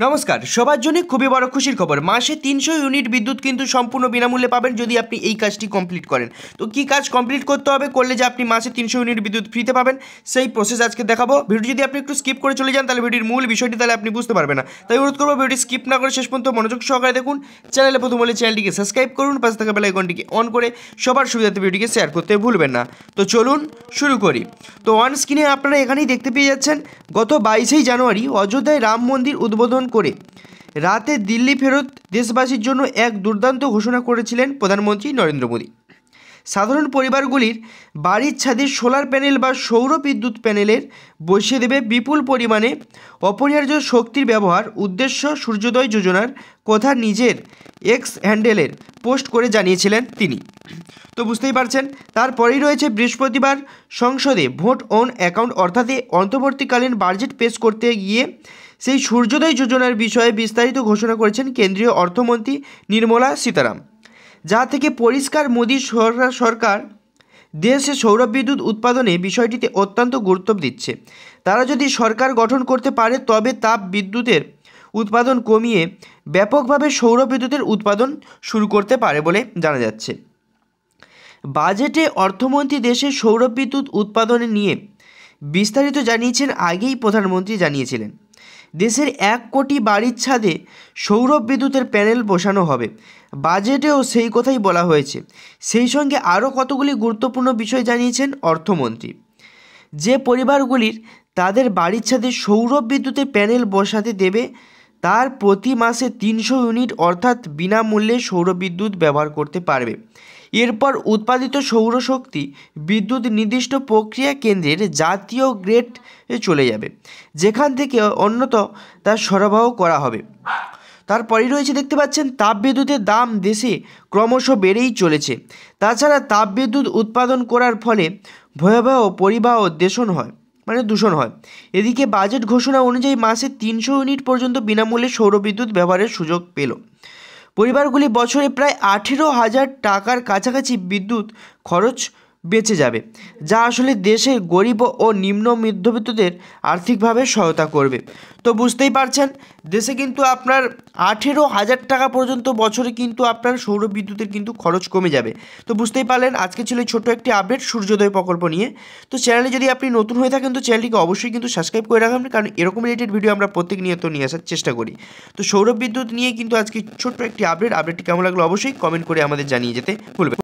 নমস্কার, সবার জন্য খুবই বড় খুশির খবর। মাসে 300 ইউনিট বিদ্যুৎ কিন্তু সম্পূর্ণ বিনামূল্যে পাবেন যদি আপনি এই কাজটি কমপ্লিট করেন। তো কি কাজ কমপ্লিট করতে হবে, করলে যে আপনি মাসে 300 ইউনিট বিদ্যুৎ ফ্রিতে পাবেন, সেই প্রসেস আজকে দেখাবো। ভিডিও যদি আপনি একটু স্কিপ করে চলে যান তাহলে ভিডিওর মূল বিষয়টি তাহলে আপনি বুঝতে পারবেন না। তাই অনুরোধ করবো ভিডিওটি স্কিপ না করে শেষ পর্যন্ত মনোযোগ সহকারে দেখুন। চ্যানেলে প্রথম হলে চ্যানেলটিকে সাবস্ক্রাইব করুন, পাশে থাকা বেল আইকনটিকে অন করে সবার সুবিধার্থে ভিডিওটিকে শেয়ার করতে ভুলবেন না। তো চলুন শুরু করি। তো অন স্ক্রিনে আপনারা এখানেই দেখতে পেয়ে যাচ্ছেন, গত 22শে জানুয়ারি অযোধ্যায় রাম মন্দির উদ্বোধন করে রাতে দিল্লি ফেরত দেশবাসীর জন্য এক দুর্দান্ত ঘোষণা করেছিলেন প্রধানমন্ত্রী নরেন্দ্র মোদী। সাধারণ পরিবারগুলির বাড়ির ছাদে সোলার প্যানেল বা সৌর বিদ্যুৎ প্যানেলের বসিয়ে দেবে বিপুল পরিমাণে অপরিহার্য শক্তির ব্যবহার উদ্দেশ্য সূর্যোদয় যোজনার কথা নিজের এক্স হ্যান্ডেলের পোস্ট করে জানিয়েছিলেন তিনি। তো বুঝতেই পারছেন, তারপরেই রয়েছে বৃহস্পতিবার সংসদে ভোট অন অ্যাকাউন্ট অর্থাৎ অন্তর্বর্তীকালীন বাজেট পেশ করতে গিয়ে সেই সূর্যোদয় যোজনার বিষয়ে বিস্তারিত ঘোষণা করেছেন কেন্দ্রীয় অর্থমন্ত্রী নির্মলা সীতারামন, যা থেকে পরিষ্কার মোদী সরকার দেশে সৌরবিদ্যুৎ উৎপাদনে বিষয়টিতে অত্যন্ত গুরুত্ব দিচ্ছে। তারা যদি সরকার গঠন করতে পারে তবে তাপ বিদ্যুতের উৎপাদন কমিয়ে ব্যাপকভাবে সৌরবিদ্যুতের উৎপাদন শুরু করতে পারে বলে জানা যাচ্ছে। বাজেটে অর্থমন্ত্রী দেশের সৌরবিদ্যুৎ উৎপাদনে নিয়ে বিস্তারিত জানিয়েছেন। আগেই প্রধানমন্ত্রী জানিয়েছিলেন দেশের 1 কোটি বাড়ির ছাদে সৌর বিদ্যুতের প্যানেল বসানো হবে। বাজেটেও সেই কথাই বলা হয়েছে। সেই সঙ্গে আরও কতগুলি গুরুত্বপূর্ণ বিষয় জানিয়েছেন অর্থমন্ত্রী। যে পরিবারগুলির তাদের বাড়ির ছাদে সৌর বিদ্যুতের প্যানেল বসাতে দেবে তার প্রতি মাসে 300 ইউনিট অর্থাৎ বিনামূল্যে সৌরবিদ্যুৎ ব্যবহার করতে পারবে। এরপর উৎপাদিত সৌরশক্তি বিদ্যুৎ নির্দিষ্ট প্রক্রিয়া কেন্দ্রের জাতীয় গ্রিডে চলে যাবে, যেখান থেকে অন্যত তার সরবরাহ করা হবে। তারপরেই রয়েছে, দেখতে পাচ্ছেন, তাপবিদ্যুতের দাম দেশে ক্রমশ বেড়েই চলেছে। তাছাড়া তাপবিদ্যুৎ উৎপাদন করার ফলে ভয়াবহ পরিবাহ দূষণ হয়। এদিকে বাজেট ঘোষণা অনুযায়ী মাসে 300 ইউনিট পর্যন্ত বিনামূল্যে সৌরবিদ্যুৎ ব্যবহারের সুযোগ পেল। পরিবারগুলি বছরে প্রায় 18,000 টাকার কাছাকাছি বিদ্যুৎ খরচ বেঁচে যাবে, যা আসলে দেশের গরিব ও নিম্ন মধ্যবিত্তদের আর্থিকভাবে সহায়তা করবে। তো বুঝতেই পারছেন, দেশে কিন্তু আপনার 18,000 টাকা পর্যন্ত বছরে কিন্তু আপনার সৌর বিদ্যুতের কিন্তু খরচ কমে যাবে। তো বুঝতেই পারলেন, আজকে ছিল ছোট্ট একটি আপডেট সূর্যোদয় প্রকল্প নিয়ে। তো চ্যানেলে যদি আপনি নতুন হয়ে থাকেন তো চ্যানেলটিকে অবশ্যই কিন্তু সাবস্ক্রাইব করে রাখবেন, কারণ এরকম রিলেটেড ভিডিও আমরা প্রত্যেক নিয়ত নিয়ে আসার চেষ্টা করি। তো সৌর বিদ্যুৎ নিয়ে কিন্তু আজকে ছোট্ট একটি আপডেটটি কেমন লাগলো অবশ্যই কমেন্ট করে আমাদের জানিয়ে যেতে ভুলবেন।